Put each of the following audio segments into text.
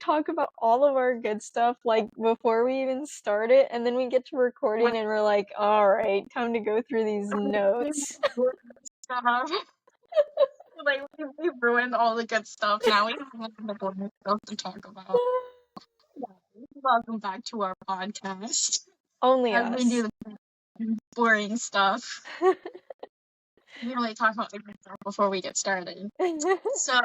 talk about all of our good stuff, like, before we even start it, and then we get to recording and we're like, alright, time to go through these notes. Like, we ruined all the good stuff. Now we have the boring stuff to talk about. Welcome back to our podcast. Only As we do us. the boring stuff. We really talk about the good stuff before we get started. So,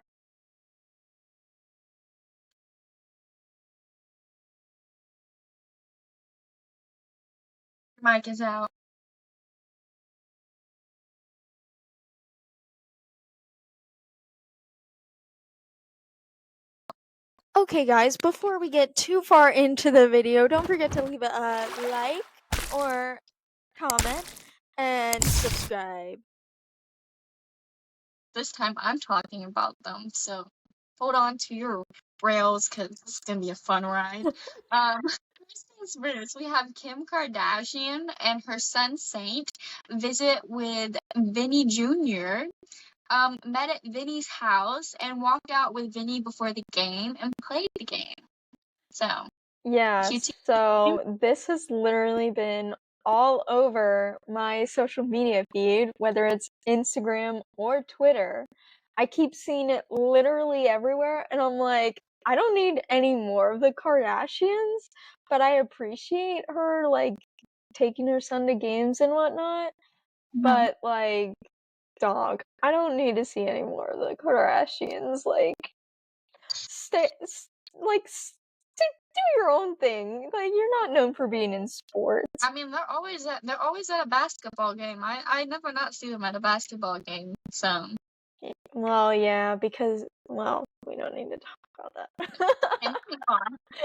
mic is out. Okay, guys, before we get too far into the video, don't forget to leave a like or comment and subscribe. This time I'm talking about them, so hold on to your rails because it's gonna be a fun ride. First things first, we have Kim Kardashian and her son Saint visit with Vinny Jr. Met at Vinny's house and walked out with Vinny before the game and played the game. So yeah, so this has literally been all over my social media feed, whether it's Instagram or Twitter. I keep seeing it literally everywhere, and I'm like, I don't need any more of the Kardashians, but I appreciate her, like, taking her son to games and whatnot. But, like, dog, I don't need to see any more of the Kardashians. Like, do your own thing. Like, you're not known for being in sports. I mean, they're always at a basketball game. I never not see them at a basketball game. So. Well, yeah, because we don't need to talk about that. And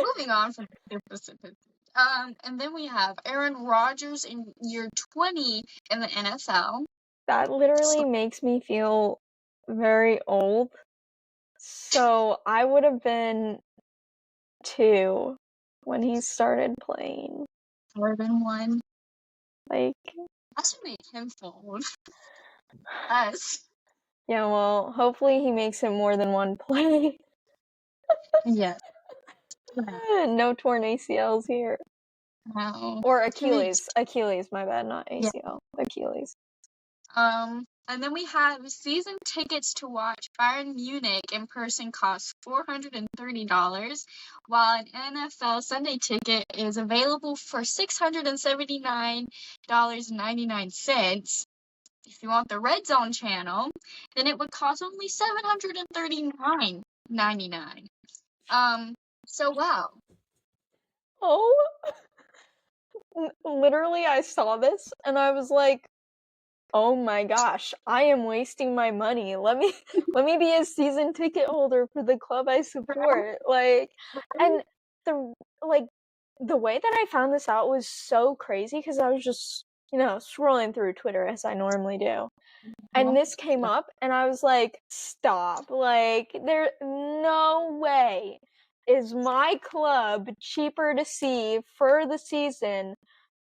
moving on from the Pacific. And then we have Aaron Rodgers in year 20 in the NFL. That literally makes me feel very old. So I would have been 2 when he started playing. More than 1. Like, that's what made him feel old. Us. Yeah, well, hopefully he makes it more than 1 play. Yes. No torn ACLs here. No. Or Achilles. Achilles, my bad, not ACL. Yeah. Achilles. And then we have season tickets to watch Bayern Munich in person cost $430, while an NFL Sunday ticket is available for $679.99. If you want the Red Zone channel, then it would cost only $739.99. So wow. Oh, literally, I saw this and I was like, oh my gosh, I am wasting my money. Let me be a season ticket holder for the club I support. Like, and the way that I found this out was so crazy because I was just, scrolling through Twitter as I normally do. And this came up and I was like, stop. Like, there's no way is my club cheaper to see for the season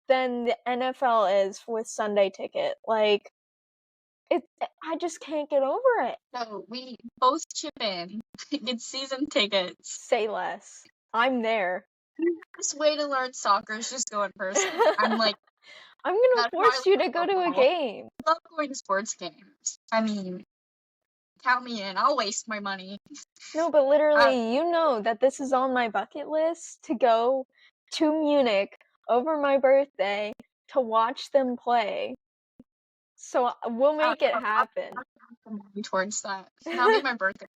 than the NFL is with Sunday ticket. Like, I just can't get over it. So we both chip in. Get season tickets. Say less. I'm there. The best way to learn soccer is just go in person. I'm like, I'm gonna force you to go to a game. I love going to sports games. I mean, count me in. I'll waste my money. No, but literally, you know that this is on my bucket list to go to Munich over my birthday to watch them play. So we'll make it happen. I'll towards that. That'll be my birthday.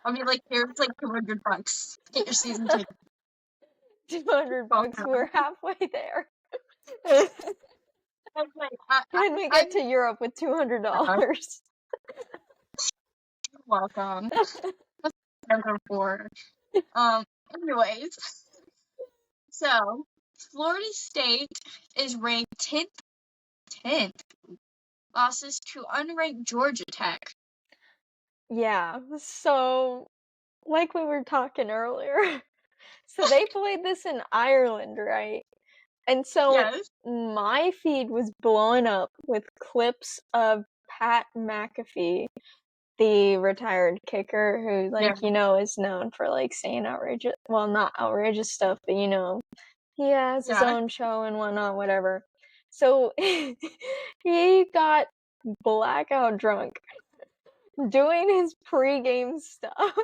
I'll be like, here's like $200. Get your season ticket. $200. We're halfway there. When we get to Europe with $200. You're welcome. Number 4. Anyways. So, Florida State is ranked 10th. Losses to unranked Georgia Tech. Yeah, so like we were talking earlier, so they played this in Ireland, right? And so my feed was blowing up with clips of Pat McAfee the retired kicker who, like, Yeah. is known for, like, saying outrageous, well, not outrageous stuff, but, he has his Yeah. own show and whatnot, whatever. So he got blackout drunk doing his pregame stuff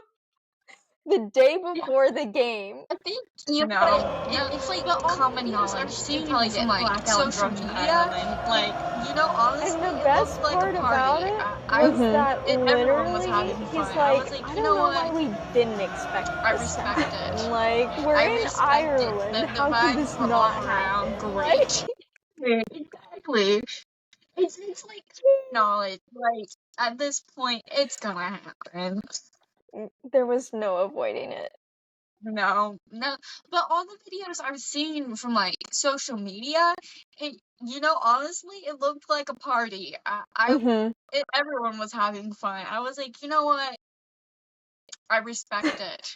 the day Yeah. before the game. I think, it's like common knowledge seen from like social media. Like, And honestly, the it looked best like a part about party. it was that Everyone was literally having he's fun. I like, was like, I you know don't know what? why we didn't expect I this to respect happen. it. Like, we're I in respect it. Ireland. The How could vibes this were all not around happen? Like, great. Exactly. It's like knowledge. Like at this point, it's gonna happen. there was no avoiding it. No, no. But all the videos I've seen from like social media, honestly, it looked like a party. Mhm. Everyone was having fun. I was like, you know what? I respect it.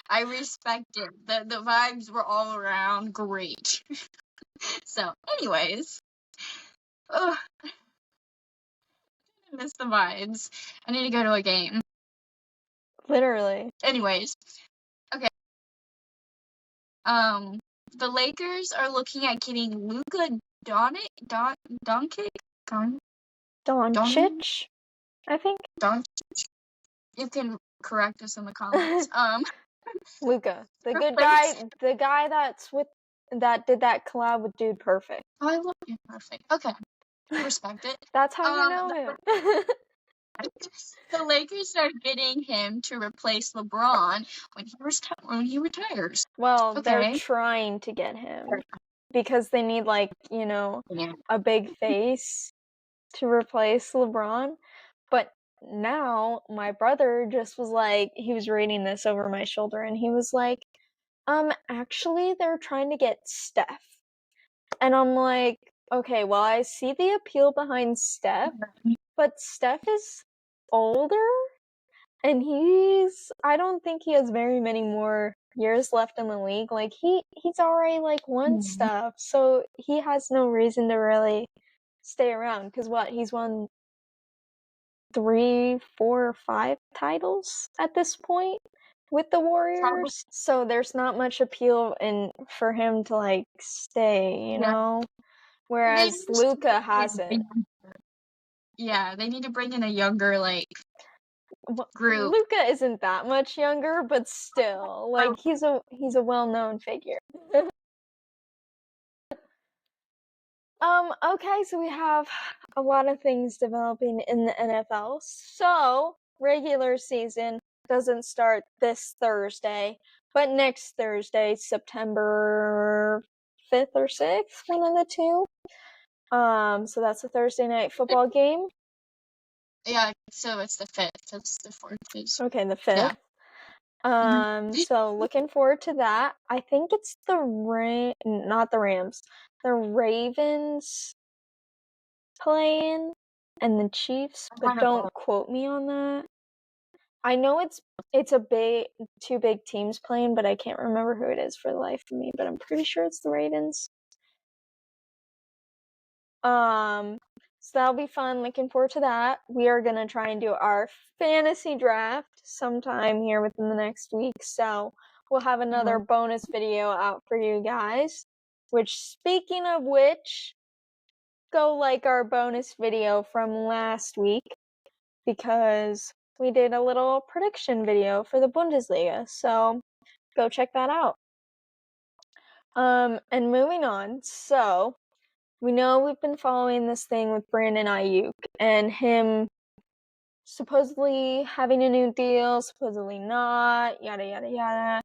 I respect it. The vibes were all around great. So, anyways, ugh, I miss the vibes. I need to go to a game. Literally. Anyways, okay. The Lakers are looking at getting Luka Doncic. Don Doncic, I think. Don. You can correct us in the comments. Luca, the good Replace. guy, the guy that did that collab with Dude Perfect. Oh, I love you. Perfect. Okay, respect it. That's how you Um, know him. the Lakers are getting him to replace LeBron when he retires. Well, they're Okay. trying to get him because they need, like, Yeah. a big face to replace LeBron. But now my brother just was like, he was reading this over my shoulder and he was like, actually they're trying to get Steph. And I'm like, okay, well, I see the appeal behind Steph, but Steph is older and I don't think he has very many more years left in the league. Like he's already like won stuff, so he has no reason to really stay around cuz he's won 3, 4, 5 titles at this point with the Probably. Warriors. So there's not much appeal in for him to like stay, Yeah. They Whereas just Luca has it. Yeah, they need to bring in a younger group. Luca isn't that much younger, but still, like he's a well-known figure. Okay, so we have a lot of things developing in the NFL. So, regular season doesn't start this Thursday, but next Thursday, September 5th or 6th, one of the two. So that's a Thursday night football game. Yeah, so it's the 5th. It's the 4th is. Okay, the 5th. Mhm. So looking forward to that. I think it's not the Rams, the Ravens playing and the Chiefs, I but don't know. don't quote me on that. I know it's a big two big teams playing, but I can't remember who it is for the life of me, but I'm pretty sure it's the Ravens. So that'll be fun. Looking forward to that. We are gonna try and do our fantasy draft sometime here within the next week. So we'll have another bonus video out for you guys. Which, speaking of which, go like our bonus video from last week because we did a little prediction video for the Bundesliga. So go check that out. And moving on. So we know we've been following this thing with Brandon Ayuk and him supposedly having a new deal, supposedly not, yada yada yada.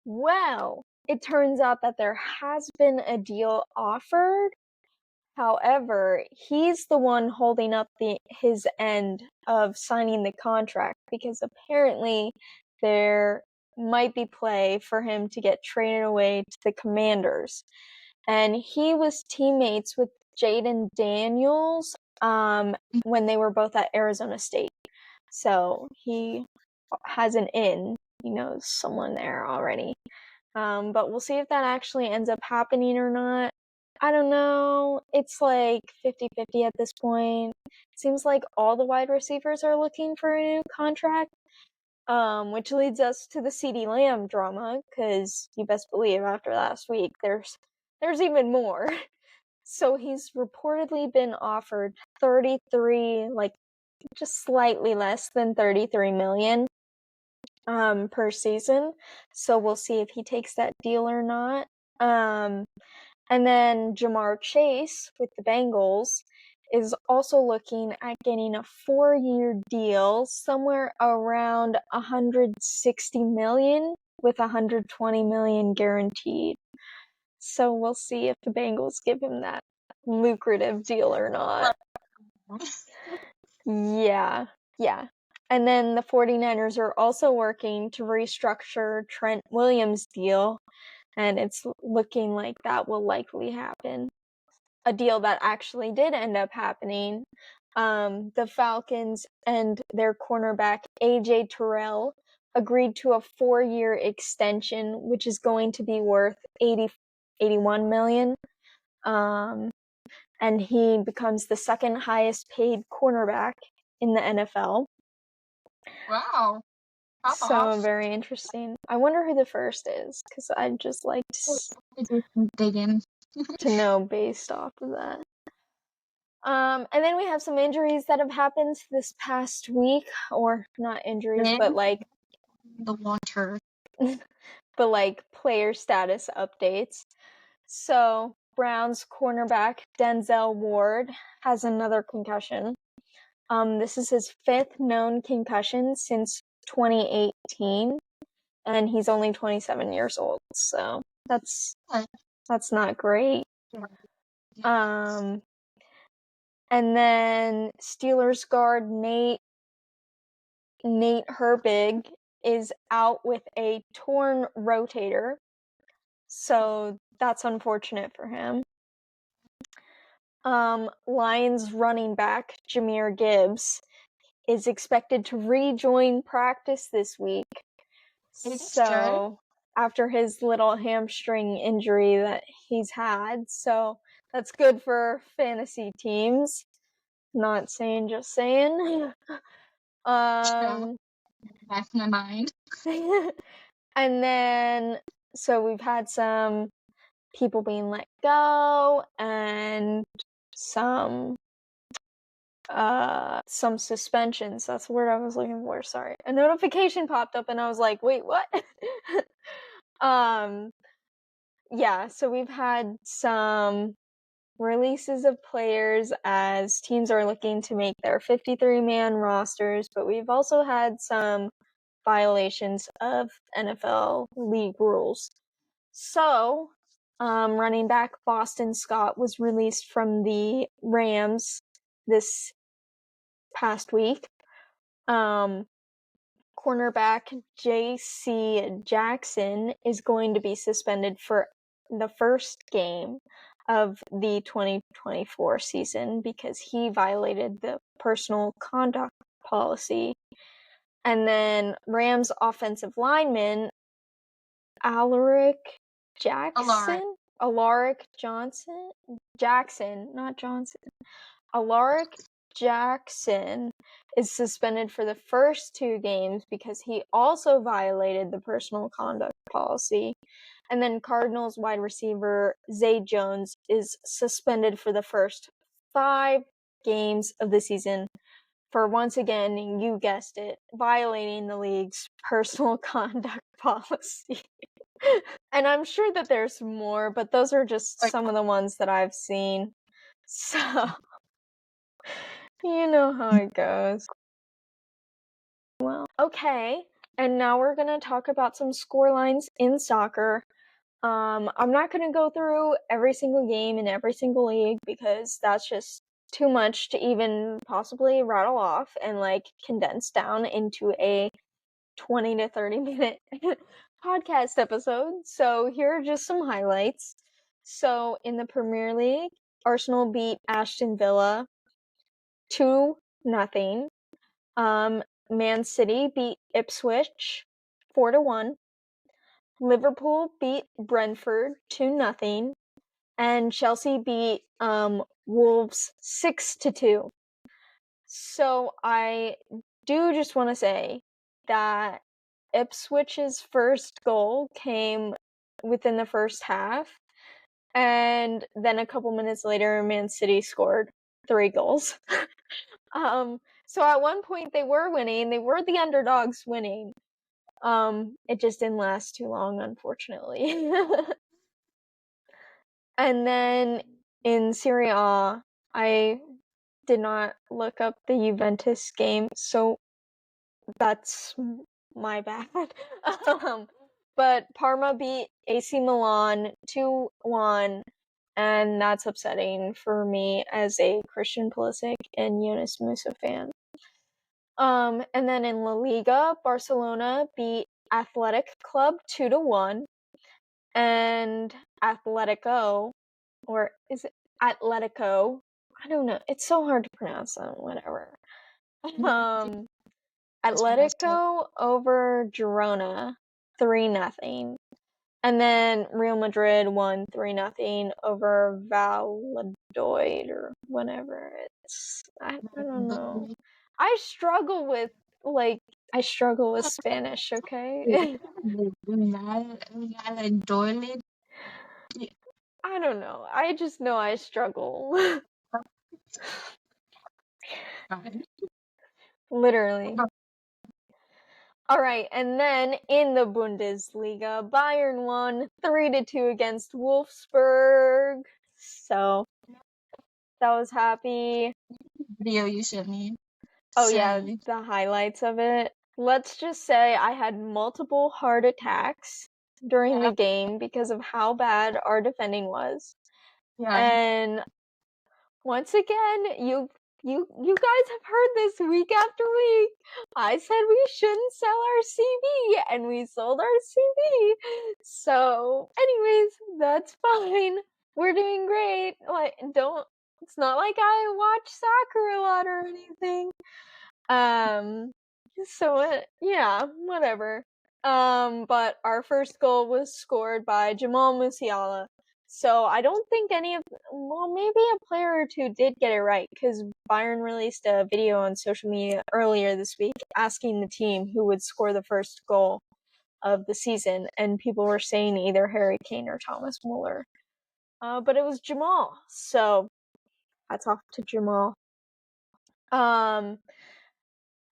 Well, it turns out that there has been a deal offered. However, he's the one holding up his end of signing the contract because apparently there might be play for him to get traded away to the Commanders. And he was teammates with Jaden Daniels when they were both at Arizona State. So he has an in. He knows someone there already. But we'll see if that actually ends up happening or not. I don't know. It's like 50-50 at this point. Seems like all the wide receivers are looking for a new contract. Which leads us to the CeeDee Lamb drama, because you best believe after last week, there's even more. So he's reportedly been offered 33, like just slightly less than 33 million per season. So we'll see if he takes that deal or not. And then Jamar Chase with the Bengals is also looking at getting a 4-year deal somewhere around 160 million with 120 million guaranteed. So we'll see if the Bengals give him that lucrative deal or not. Yeah. And then the 49ers are also working to restructure Trent Williams' deal, and it's looking like that will likely happen. A deal that actually did end up happening. The Falcons and their cornerback AJ Terrell agreed to a 4-year extension, which is going to be worth 81 million. And he becomes the second highest paid cornerback in the NFL. Wow. Pop So off. very interesting. I wonder who the first is, because I'd just like Do some digging. to know based off of that. And then we have some injuries that have happened this past week, or not injuries, Then but like the water. player status updates. So Browns cornerback Denzel Ward has another concussion. This is his 5th known concussion since 2018, and he's only 27 years old. So that's not great. And then Steelers guard Nate Herbig is out with a torn rotator, so that's unfortunate for him. Lions running back Jahmyr Gibbs is expected to rejoin practice this week. So after his little hamstring injury that he's had, so that's good for fantasy teams. Not saying, just saying. Back in my mind. And then, so we've had some people being let go and some suspensions. That's the word I was looking for. Sorry. A notification popped up and I was like, wait, what? Yeah, so we've had some releases of players as teams are looking to make their 53-man rosters, but we've also had some violations of NFL league rules. So, running back Boston Scott was released from the Rams this past week. Cornerback J.C. Jackson is going to be suspended for the first game of the 2024 season because he violated the personal conduct policy. And then Rams offensive lineman Alaric Jackson? Alaric Johnson? Jackson, not Johnson. Alaric Jackson is suspended for the first 2 games because he also violated the personal conduct policy. And then Cardinals wide receiver Zay Jones is suspended for the first 5 games of the season for, once again, you guessed it, violating the league's personal conduct policy. And I'm sure that there's more, but those are just some of the ones that I've seen. So, you know how it goes. Well, okay. And now we're going to talk about some score lines in soccer. I'm not going to go through every single game in every single league because that's just too much to even possibly rattle off and like condense down into a 20 to 30 minute podcast episode. So here are just some highlights. So in the Premier League, Arsenal beat Aston Villa 2-0. Man City beat Ipswich 4-1. Liverpool beat Brentford 2-0. and Chelsea beat Wolves 6-2. So I do just want to say that Ipswich's first goal came within the first half, and then a couple minutes later, Man City scored 3 goals. So at one point they were winning, they were the underdogs winning. It just didn't last too long, unfortunately. And then in Serie A, I did not look up the Juventus game, so that's my bad. But Parma beat AC Milan 2-1, and that's upsetting for me as a Christian Pulisic and Yunus Musa fan. And then in La Liga, Barcelona beat Athletic Club 2-1, and Atletico, or is it Atletico? I don't know. It's so hard to pronounce them. Whatever. Um, That's fantastic. Atletico over Girona 3-0. And then Real Madrid won 3-0 over Valladolid or whatever it's. I don't know. I struggle with Spanish, okay? I don't know. I just know I struggle. Literally. Alright, and then in the Bundesliga, Bayern won 3-2 against Wolfsburg. So that was happy. Video you sent me. Oh yeah, the highlights of it. Let's just say I had multiple heart attacks during the game because of how bad our defending was. Yeah. And once again, you guys have heard this week after week. I said we shouldn't sell our CV, and we sold our CV. So, anyways, that's fine. We're doing great. It's not like I watch soccer a lot or anything. Yeah, whatever. But our first goal was scored by Jamal Musiala. So I don't think maybe a player or two did get it right, because Bayern released a video on social media earlier this week asking the team who would score the first goal of the season, and people were saying either Harry Kane or Thomas Muller. But it was Jamal, so hats off to Jamal.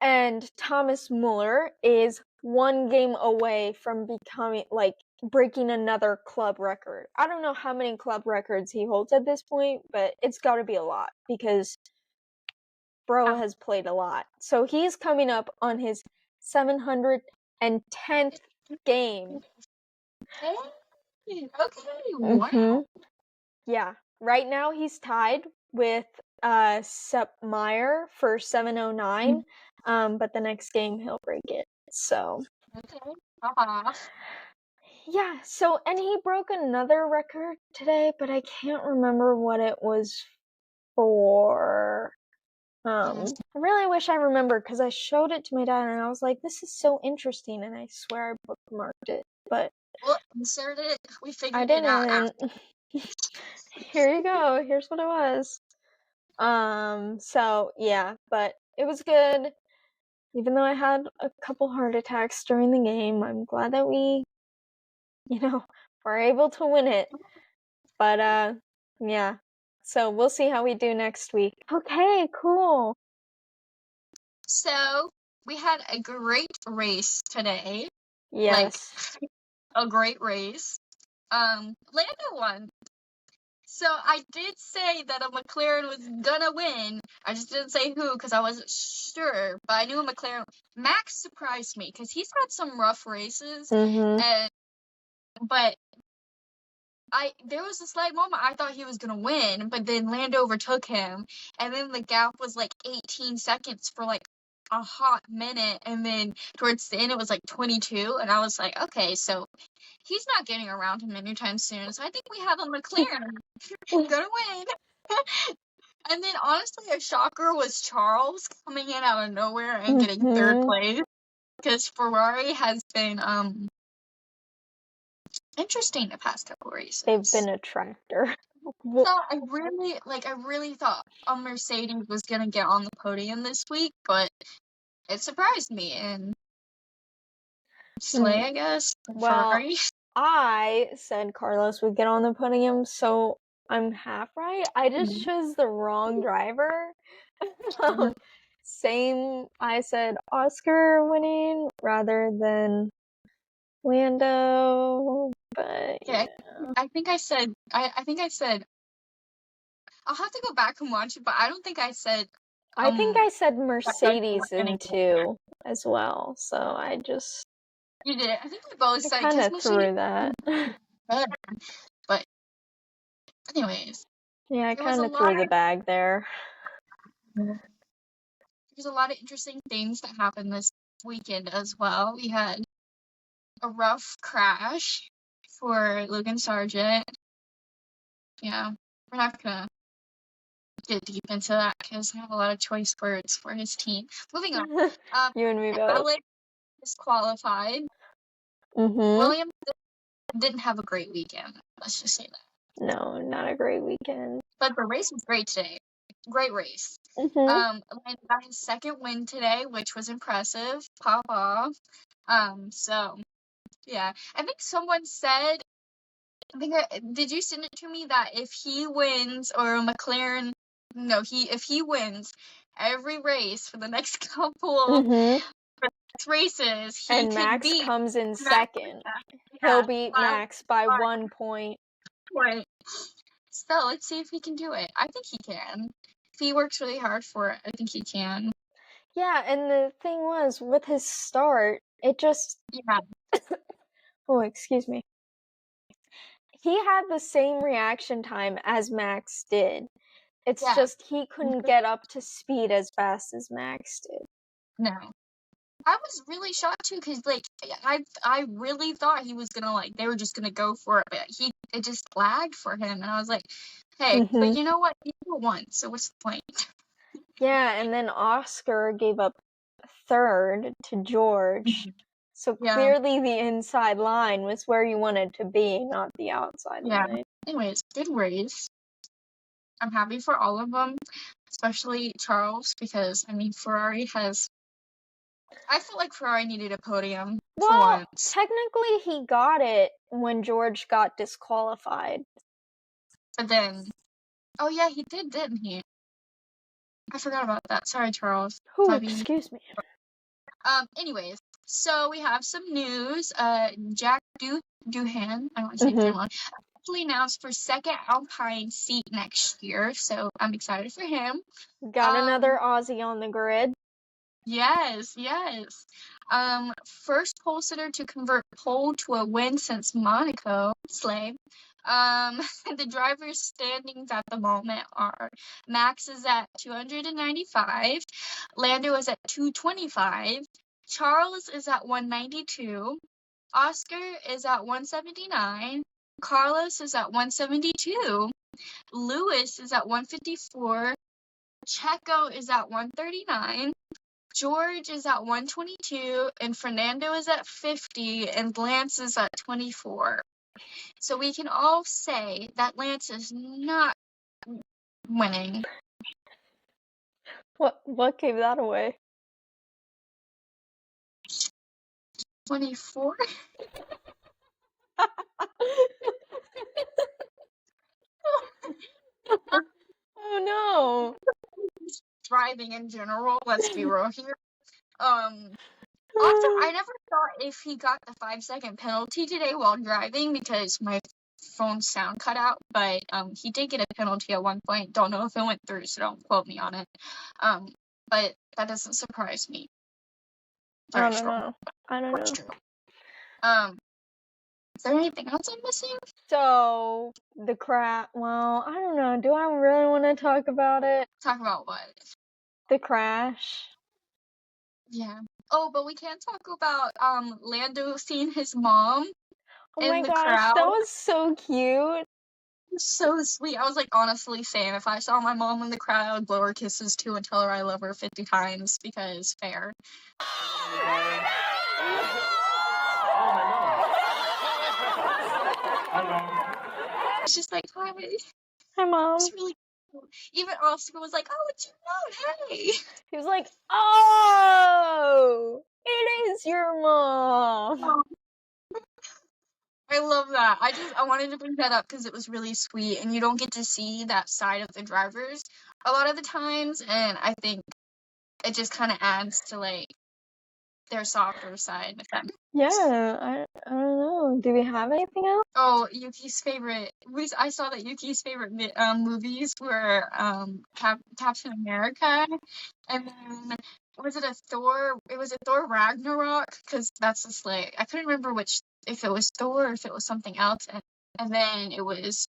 And Thomas Muller is 1 game away from breaking another club record. I don't know how many club records he holds at this point, but it's got to be a lot because bro has played a lot. So he's coming up on his 710th game. Okay, wow. Yeah, right now he's tied with Sepp Maier for 709. But the next game he'll break it. So Okay. yeah, and he broke another record today, but I can't remember what it was for. I really wish I remembered, because I showed it to my dad and I was like, this is so interesting, and I swear I bookmarked it, but Well, insert it. We I figured it out didn't. Here you go. Here's what it was. So yeah, but it was good. Even though I had a couple heart attacks during the game, I'm glad that we, were able to win it. But yeah. So we'll see how we do next week. Okay, cool. So we had a great race today. Yes. Like a great race. Lando won. So I did say that a McLaren was gonna win. I just didn't say who because I wasn't sure. But I knew a McLaren. Max surprised me because he's had some rough races, but there was a slight moment I thought he was gonna win, but then Lando overtook him, and then the gap was like 18 seconds for like a hot minute, and then towards the end it was like 22, and I was like, okay, so he's not getting around him anytime soon, so I think we have a McLaren gonna win. And then honestly, a shocker was Charles coming in out of nowhere and getting third place, because Ferrari has been interesting the past couple races. They've been a tractor. Well, So I really thought a Mercedes was gonna get on the podium this week, but it surprised me and Slay, I guess, and well, Ferrari. I said Carlos would get on the podium, so I'm half right. I just chose the wrong driver. Um, Same, I said Oscar winning rather than Lando, but Yeah, yeah. I think I said I'll have to go back and watch it, but I don't think I said I think I said that Red Bull Mercedes was gonna in get there. two as well, so You did. I think we both I said kind because of Mercedes threw that. is good. But anyways, Yeah, I there was a kind of lot threw the bag there. there's a lot of interesting things that happened this weekend as well. We had a rough crash for Logan Sargent. Yeah, we're not gonna get deep into that because I have a lot of choice words for his team. Moving on. You and me both. Alex disqualified. Mm-hmm. Williams didn't have a great weekend. Let's just say that. No, not a great weekend. But the race was great today. Great race. Mm-hmm. Landon got his second win today, which was impressive. Pop off. So yeah, I think someone said. Did you send it to me that if he wins or McLaren? No, if he wins every race for the next couple Mm-hmm. races, he And could Max beat comes in Max. second. He'll Yeah, beat by Max by 1 1 point. point. So let's see if he can do it. I think he can. If he works really hard for it, I think he can. Yeah, and the thing was, with his start, it just. Yeah, Oh, excuse me. He had the same reaction time as Max did. It's yeah. just he couldn't get up to speed as fast as Max did. No. I was really shocked too, because I really thought he was gonna they were just gonna go for it, but it just lagged for him, and I was like, hey, but Mm-hmm. you know what? He won, so what's the point? Yeah, and then Oscar gave up third to George. So Yeah, clearly the inside line was where you wanted to be, not the outside yeah. line. Anyways, good race. I'm happy for all of them, especially Charles, because I mean Ferrari has. I feel like Ferrari needed a podium for Well, once, technically he got it when George got disqualified. but then, oh yeah, he did, didn't he? I forgot about that. Sorry, Charles. Oh, Maybe. excuse me. Anyways, so we have some news. Jack Doohan, I don't want to say his name Mm-hmm. wrong, actually announced for second Alpine seat next year, so I'm excited for him. Got another Aussie on the grid. Yes, yes. First pole sitter to convert pole to a win since Monaco. Slay. The drivers' standings at the moment are Max is at 295, Lando is at 225, Charles is at 192, Oscar is at 179, Carlos is at 172, Lewis is at 154, Checo is at 139, George is at 122, and Fernando is at 50, and Lance is at 24. So we can all say that Lance is not winning. What gave that away? 24? Oh no. Driving in general, let's be real here. Also, I never thought if he got the 5-second penalty today while driving because my phone's sound cut out, but he did get a penalty at one point. Don't know if it went through, so don't quote me on it. But that doesn't surprise me. I don't know. That's true. Is there anything else I'm missing? So the crash. Well, I don't know. Do I really want to talk about it? Talk about what? The crash. Yeah. Oh, but we can't talk about Lando seeing his mom Oh in my the gosh, that crowd. was so cute. So sweet. I was honestly saying if I saw my mom in the crowd, I would blow her kisses too and tell her I love her 50 times because fair. It's just hi. Hi, Mom. It's really cool. Even Oscar was like, "Oh, it's your mom. Hey." He was like, "Oh, it is your mom." I love that. I wanted to bring that up because it was really sweet, and you don't get to see that side of the drivers a lot of the times, and I think it just kind of adds to like their softer side. If that Yeah, I don't know. Do we have anything else? Oh, Yuki's favorite. I saw that Yuki's favorite movies were Captain America, and then was it a Thor? It was a Thor Ragnarok because that's just like I couldn't remember which if it was Thor or if it was something else, and then it was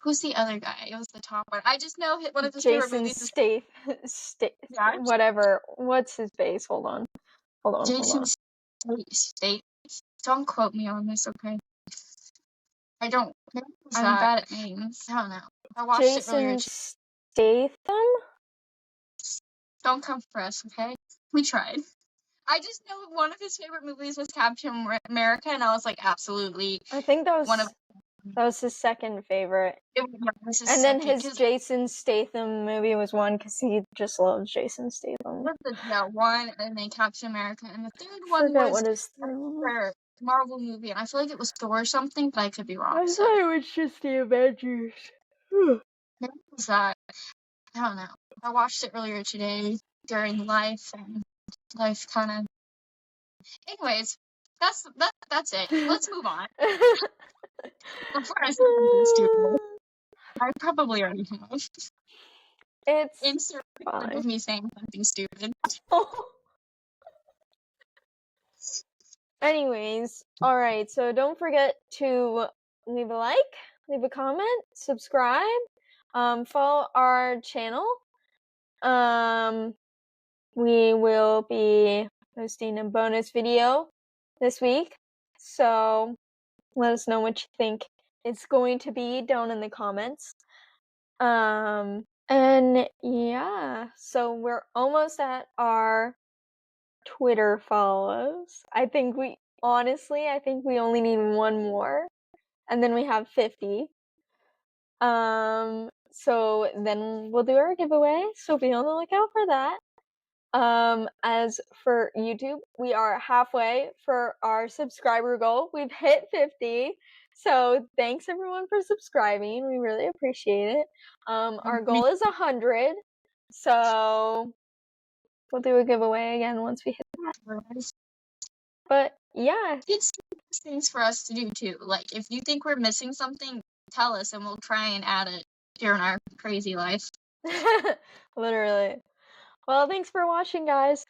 who's the other guy? It was the top one. I just know one of his favorite Jason movies is yeah, whatever. What's his base? Hold on. Jason State. Don't quote me on this, okay? I don't. I'm bad at names. I don't know. I watched it earlier. Jason Statham? Don't come for us, okay? We tried. I just know one of his favorite movies was Captain America, and I was like, absolutely. I think that One of was his second favorite. this is And then second, his Jason Statham movie was one because he just loves Jason Statham. one, and then Captain America, and the third I one forget was what his third one was. Marvel movie, and I feel like it was Thor or something, but I could be wrong. I thought it was just the Avengers. Maybe it was that. I don't know. I watched it earlier today during life, and life kind of. Anyways, that's it. Let's move on. Before I say something stupid, I probably already have. It's Insert clip of me saying something stupid. Anyways, alright, so don't forget to leave a like, leave a comment, subscribe, follow our channel. We will be posting a bonus video this week, so let us know what you think it's going to be down in the comments. And yeah, so we're almost at our Twitter follows. I think we only need one more, and then we have 50. So then we'll do our giveaway, so be on the lookout for that. As for YouTube, we are halfway for our subscriber goal. We've hit 50. So thanks everyone for subscribing. We really appreciate it. Our goal is 100. So we'll do a giveaway again once we hit that. But yeah. It's things for us to do too. Like if you think we're missing something, tell us and we'll try and add it during our crazy life. Literally. Well, thanks for watching, guys.